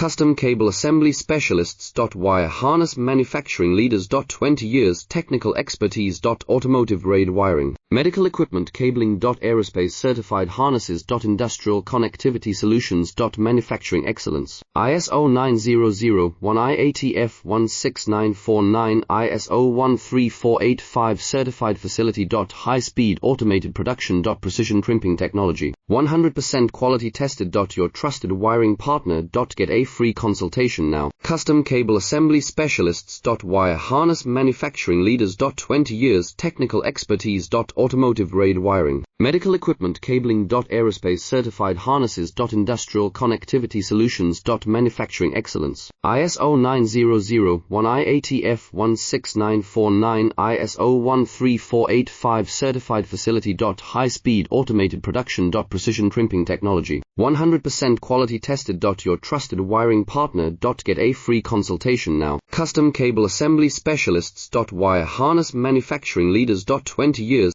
Custom Cable Assembly Specialists. Wire Harness Manufacturing Leaders. 20 years Technical Expertise. Automotive grade wiring, medical equipment cabling. Aerospace certified harnesses. Industrial connectivity solutions. Manufacturing excellence. ISO 9001 IATF 16949 ISO 13485 certified facility. High speed automated production. Precision crimping technology, 100% quality tested. Your trusted wiring partner. Get a free consultation now. Custom Cable Assembly Specialists. Wire Harness Manufacturing Leaders. 20 years Technical Expertise. Automotive grade wiring, medical equipment cabling. Aerospace certified harnesses. Industrial connectivity solutions. Manufacturing excellence. ISO 9001 IATF 16949 ISO 13485 certified facility. High speed automated production. Precision crimping technology, 100% quality tested. Your trusted wiring partner. Get a free consultation now. Custom Cable Assembly Specialists. Wire Harness Manufacturing Leaders. 20 years